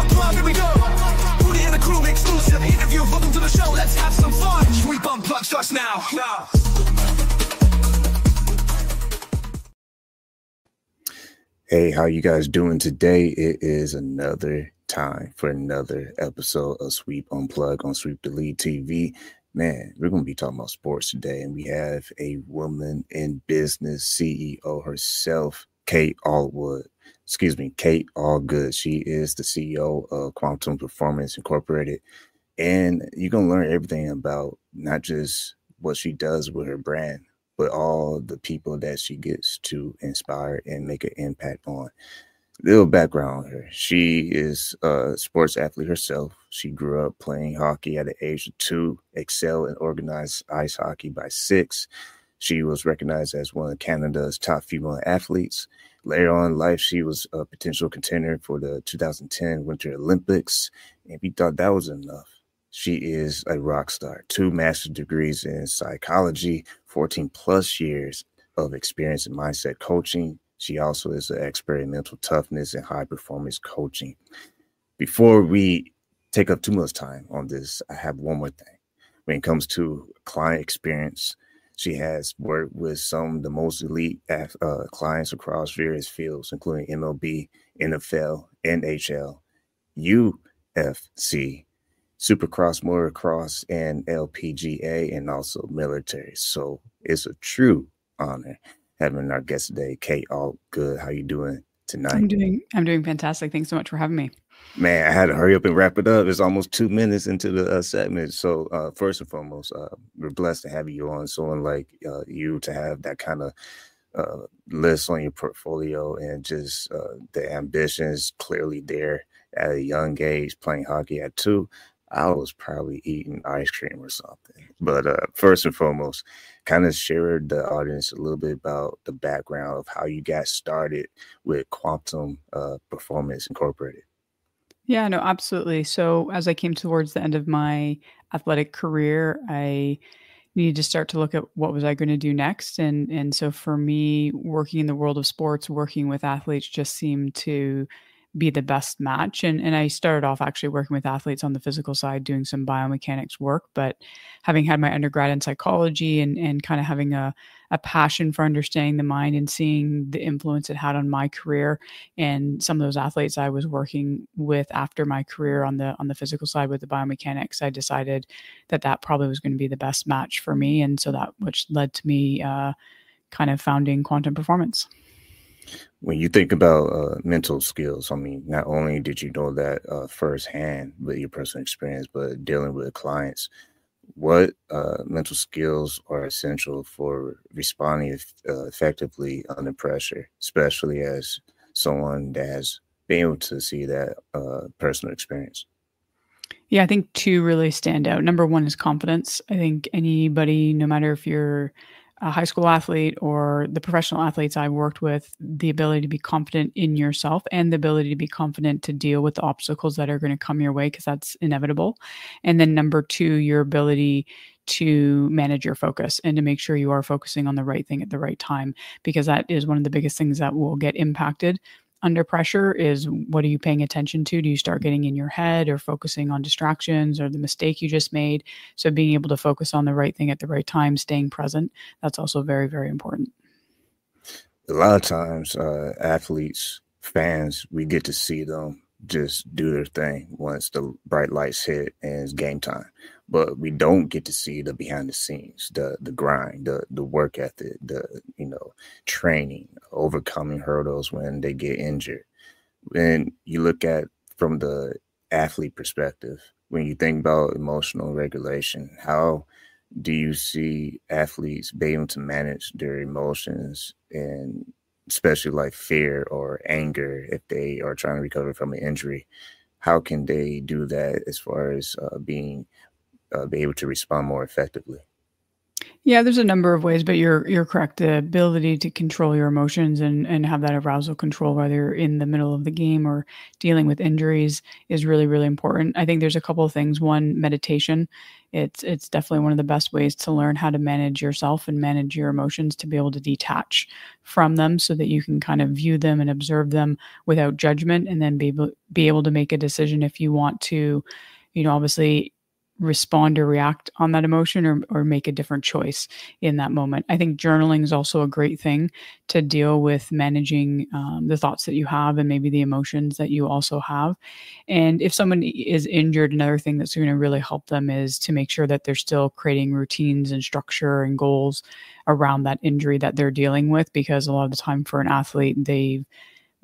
Unplugged, here we go. Put it in the crew, exclusive interview. Welcome to the show, let's have some fun. Sweep Unplugged starts now. Hey, how you guys doing today? It is another time for another episode of Sweep Unplugged on Sweep the Lead TV. Man, we're going to be talking about sports today, and we have a woman in business, CEO herself, Kate Allgood. Kate Allgood. She is the CEO of Quantum Perfomance Incorporated, and you're going to learn everything about not just what she does with her brand, but all the people that she gets to inspire and make an impact on. Little background on her. She is a sports athlete herself. She grew up playing hockey at the age of 2, excelled in organized ice hockey by 6. She was recognized as one of Canada's top female athletes. Later on in life, she was a potential contender for the 2010 Winter Olympics. And we thought that was enough. She is a rock star, 2 master's degrees in psychology, 14 plus years of experience in mindset coaching. She also is an expert in mental toughness and high performance coaching. Before we take up too much time on this, I have one more thing. When it comes to client experience, she has worked with some of the most elite clients across various fields, including MLB, NFL, NHL, UFC, Supercross, motocross, and LPGA, and also military. So it's a true honor having our guest today, Kate Allgood. How you doing tonight? I'm doing fantastic. Thanks so much for having me. Man, I had to hurry up and wrap it up. It's almost 2 minutes into the segment. So first and foremost, we're blessed to have you on. Someone like you to have that kind of list on your portfolio, and just the ambitions clearly there at a young age, playing hockey at 2. I was probably eating ice cream or something. But first and foremost, kind of share the audience a little bit about the background of how you got started with Quantum Perfomance Incorporated. Yeah, no, absolutely. So as I came towards the end of my athletic career, I needed to start to look at what was I going to do next. And so for me, working in the world of sports, working with athletes just seemed to be the best match. And I started off actually working with athletes on the physical side, doing some biomechanics work, but having had my undergrad in psychology and kind of having a passion for understanding the mind and seeing the influence it had on my career and some of those athletes I was working with after my career on the physical side with the biomechanics, I decided that probably was going to be the best match for me. And so that which led to me kind of founding Quantum Perfomance. When you think about mental skills, I mean, not only did you know that firsthand with your personal experience, but dealing with clients, what mental skills are essential for responding effectively under pressure, especially as someone that has been able to see that personal experience? Yeah, I think 2 really stand out. Number 1 is confidence. I think anybody, no matter if you're a high school athlete or the professional athletes I worked with, the ability to be confident in yourself and the ability to be confident to deal with the obstacles that are going to come your way, because that's inevitable. And then number 2, your ability to manage your focus and to make sure you are focusing on the right thing at the right time, because that is one of the biggest things that will get impacted under pressure is what are you paying attention to? Do you start getting in your head or focusing on distractions or the mistake you just made? So being able to focus on the right thing at the right time, staying present, that's also very, very important. A lot of times athletes, fans, we get to see them just do their thing once the bright lights hit and it's game time. But we don't get to see the behind the scenes, the grind, the work ethic, the training, overcoming hurdles when they get injured. When you look at from the athlete perspective, when you think about emotional regulation, how do you see athletes being able to manage their emotions, and especially like fear or anger if they are trying to recover from an injury? How can they do that as far as being be able to respond more effectively? Yeah, there's a number of ways, but you're correct. The ability to control your emotions and have that arousal control, whether you're in the middle of the game or dealing with injuries, is really, really important. I think there's a couple of things. One, meditation. It's definitely one of the best ways to learn how to manage yourself and manage your emotions, to be able to detach from them so that you can kind of view them and observe them without judgment, and then be able to make a decision if you want to, obviously respond or react on that emotion, or make a different choice in that moment. I think journaling is also a great thing to deal with managing the thoughts that you have and maybe the emotions that you also have. And if someone is injured, another thing that's going to really help them is to make sure that they're still creating routines and structure and goals around that injury that they're dealing with, because a lot of the time for an athlete, they've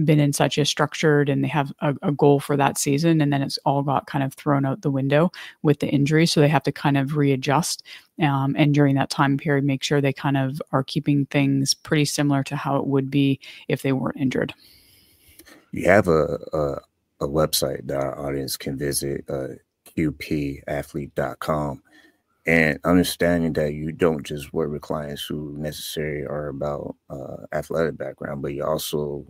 been in such a structured, and they have a goal for that season, and then it's all got kind of thrown out the window with the injury, so they have to kind of readjust, and during that time period make sure they kind of are keeping things pretty similar to how it would be if they weren't injured. You have a website that our audience can visit, qpathlete.com. And understanding that you don't just work with clients who necessarily are about athletic background, but you also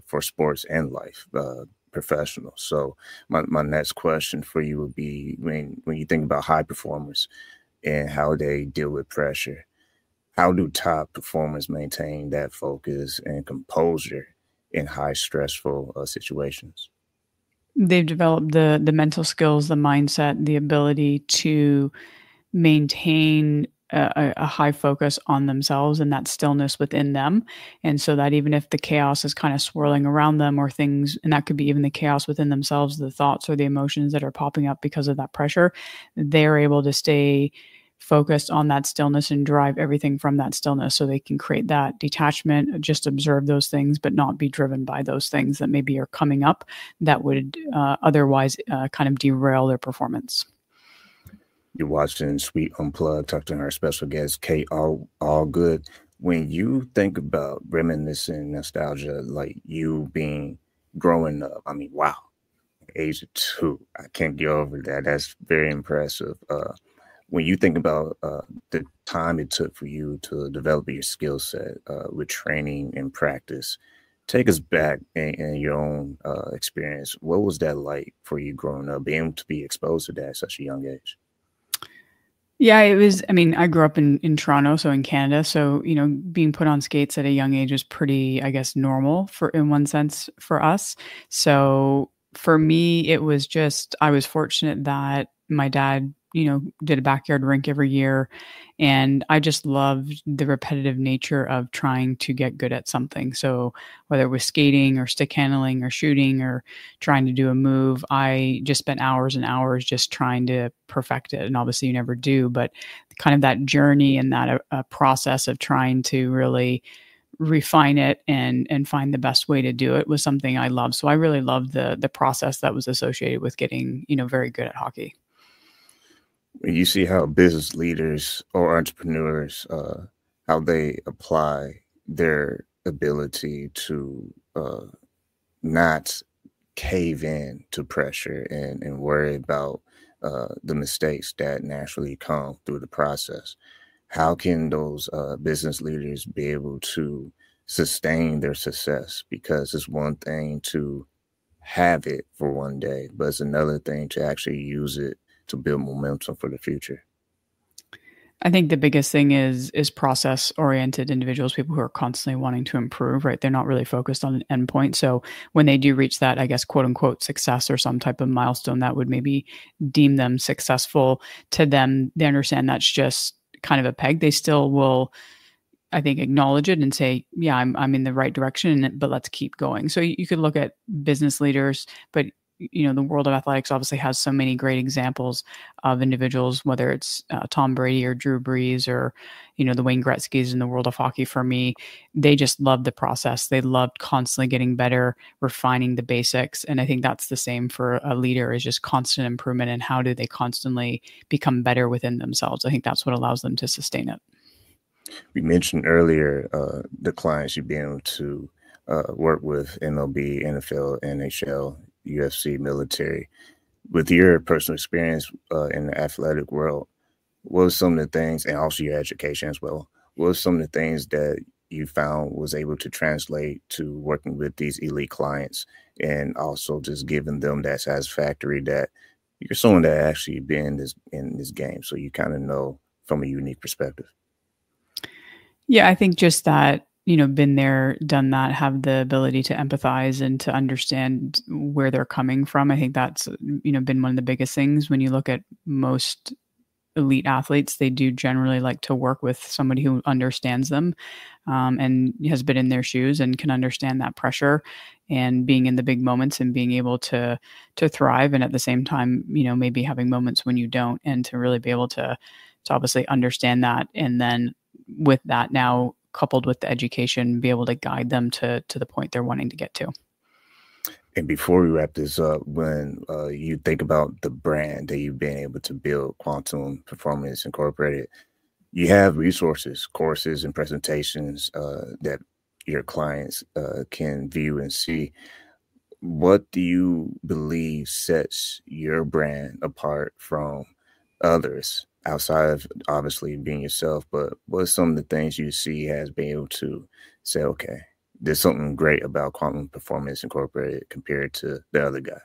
for sports and life professionals. So my next question for you would be, when you think about high performers and how they deal with pressure, how do top performers maintain that focus and composure in high stressful situations? They've developed the mental skills, the mindset, the ability to maintain a high focus on themselves and that stillness within them. And so that even if the chaos is kind of swirling around them, or things, and that could be even the chaos within themselves, the thoughts or the emotions that are popping up because of that pressure, they're able to stay focused on that stillness and drive everything from that stillness, so they can create that detachment, just observe those things, but not be driven by those things that maybe are coming up that would otherwise kind of derail their performance. You're watching Sweet Unplugged, talking to our special guest, Kate Allgood. When you think about reminiscing nostalgia, like you being growing up, I mean, wow, age of 2, I can't get over that. That's very impressive. When you think about the time it took for you to develop your skill set with training and practice, take us back in your own experience. What was that like for you growing up, being able to be exposed to that at such a young age? Yeah, it was, I mean, I grew up in Toronto, so in Canada. So, being put on skates at a young age was pretty, I guess, normal in one sense for us. So for me, it was just, I was fortunate that my dad, did a backyard rink every year. And I just loved the repetitive nature of trying to get good at something. So whether it was skating or stick handling or shooting or trying to do a move, I just spent hours and hours just trying to perfect it. And obviously you never do, but kind of that journey and that process of trying to really refine it and find the best way to do it was something I loved. So I really loved the process that was associated with getting, very good at hockey. You see how business leaders or entrepreneurs, how they apply their ability to not cave in to pressure and worry about the mistakes that naturally come through the process. How can those business leaders be able to sustain their success? Because it's one thing to have it for one day, but it's another thing to actually use it to build momentum for the future. I think the biggest thing is process-oriented individuals, people who are constantly wanting to improve, right? They're not really focused on an endpoint. So when they do reach that, I guess, quote unquote, success or some type of milestone that would maybe deem them successful, to them, they understand that's just kind of a peg. They still will, I think, acknowledge it and say, yeah, I'm in the right direction, but let's keep going. So you could look at business leaders, but the world of athletics obviously has so many great examples of individuals, whether it's Tom Brady or Drew Brees or, the Wayne Gretzky's in the world of hockey. For me, they just loved the process. They loved constantly getting better, refining the basics. And I think that's the same for a leader, is just constant improvement. And how do they constantly become better within themselves? I think that's what allows them to sustain it. We mentioned earlier the clients you've been able to work with: MLB, NFL, NHL, UFC, military. With your personal experience in the athletic world, what are some of the things, and also your education as well, what are some of the things that you found was able to translate to working with these elite clients and also just giving them that satisfactory that you're someone that actually been in this game, so you kind of know from a unique perspective? Yeah, I think just that, been there, done that, have the ability to empathize and to understand where they're coming from. I think that's, been one of the biggest things when you look at most elite athletes. They do generally like to work with somebody who understands them, and has been in their shoes and can understand that pressure and being in the big moments and being able to thrive, and at the same time, maybe having moments when you don't, and to really be able to obviously understand that, and then with that now coupled with the education, be able to guide them to the point they're wanting to get to. And before we wrap this up, when you think about the brand that you've been able to build, Quantum Performance Incorporated, you have resources, courses, and presentations that your clients can view and see. What do you believe sets your brand apart from others outside of obviously being yourself? But what are some of the things you see has been able to say, okay, there's something great about Quantum Performance Incorporated compared to the other guy?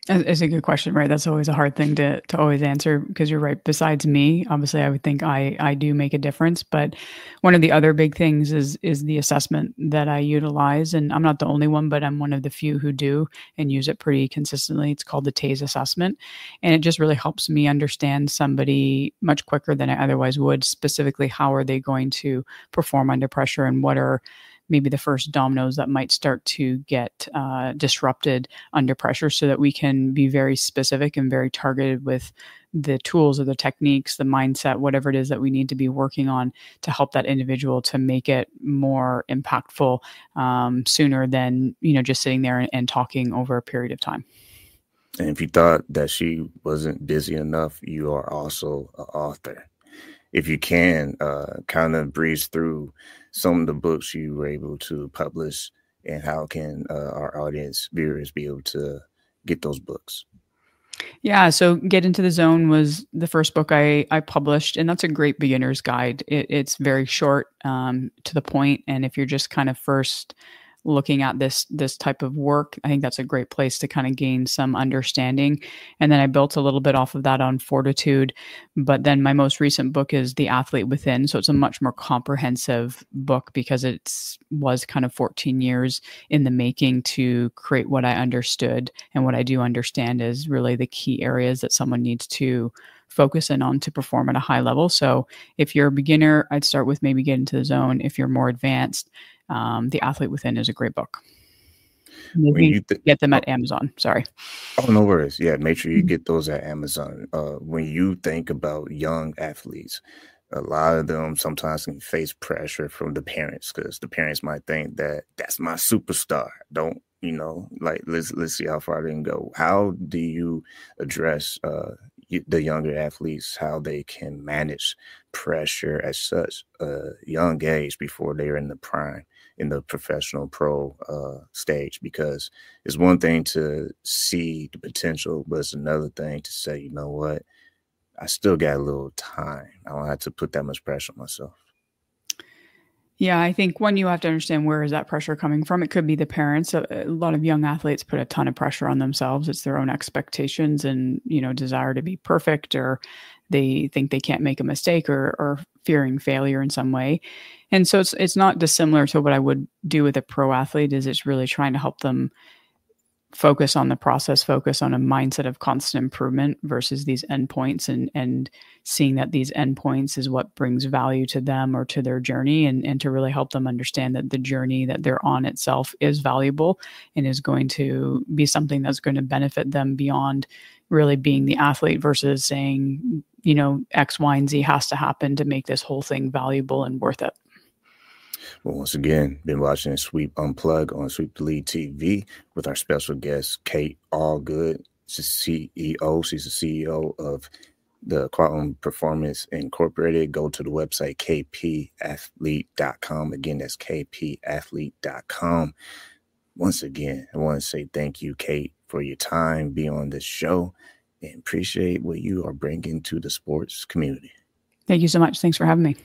It's a good question, right? That's always a hard thing to always answer, because you're right. Besides me, obviously, I would think I do make a difference. But one of the other big things is the assessment that I utilize, and I'm not the only one, but I'm one of the few who do and use it pretty consistently. It's called the TASE assessment, and it just really helps me understand somebody much quicker than I otherwise would. Specifically, how are they going to perform under pressure, and what are maybe the first dominoes that might start to get disrupted under pressure, so that we can be very specific and very targeted with the tools or the techniques, the mindset, whatever it is that we need to be working on to help that individual to make it more impactful, sooner than, just sitting there and talking over a period of time. And if you thought that she wasn't busy enough, you are also an author. If you can kind of breeze through some of the books you were able to publish, and how can our audience viewers be able to get those books? Yeah, so Get Into the Zone was the first book I published, and that's a great beginner's guide. It's very short, to the point, and if you're just kind of first looking at this type of work, I think that's a great place to kind of gain some understanding. And then I built a little bit off of that on Fortitude. But then my most recent book is The Athlete Within. So it's a much more comprehensive book, because it was kind of 14 years in the making to create what I understood. And what I do understand is really the key areas that someone needs to focus in on to perform at a high level. So if you're a beginner, I'd start with maybe Get Into the Zone. If you're more advanced, The Athlete Within is a great book. You When can you get them at Amazon. Sorry. oh, no worries. Yeah, make sure you get those at Amazon. When you think about young athletes, a lot of them sometimes can face pressure from the parents, because the parents might think that that's my superstar. Don't, like, let's see how far they can go. How do you address the younger athletes, how they can manage pressure at such a young age before they're in the prime, in the professional pro stage? Because it's one thing to see the potential, but it's another thing to say, you know what, I still got a little time. I don't have to put that much pressure on myself. Yeah, I think one, you have to understand, where is that pressure coming from. It could be the parents. A lot of young athletes put a ton of pressure on themselves. It's their own expectations and, desire to be perfect, or they think they can't make a mistake, or fearing failure in some way. And so it's not dissimilar to what I would do with a pro athlete. Is it's really trying to help them focus on the process, focus on a mindset of constant improvement versus these endpoints, and seeing that these endpoints is what brings value to them or to their journey, and to really help them understand that the journey that they're on itself is valuable and is going to be something that's going to benefit them beyond really being the athlete, versus saying, X, Y, and Z has to happen to make this whole thing valuable and worth it. Well, once again, been watching Sweep Unplug on Sweep the Lead TV with our special guest, Kate Allgood. She's CEO. She's the CEO of the Quantum Performance Incorporated. Go to the website, kpathlete.com. Again, that's kpathlete.com. Once again, I want to say thank you, Kate, for your time being on this show. and appreciate what you are bringing to the sports community. Thank you so much. Thanks for having me.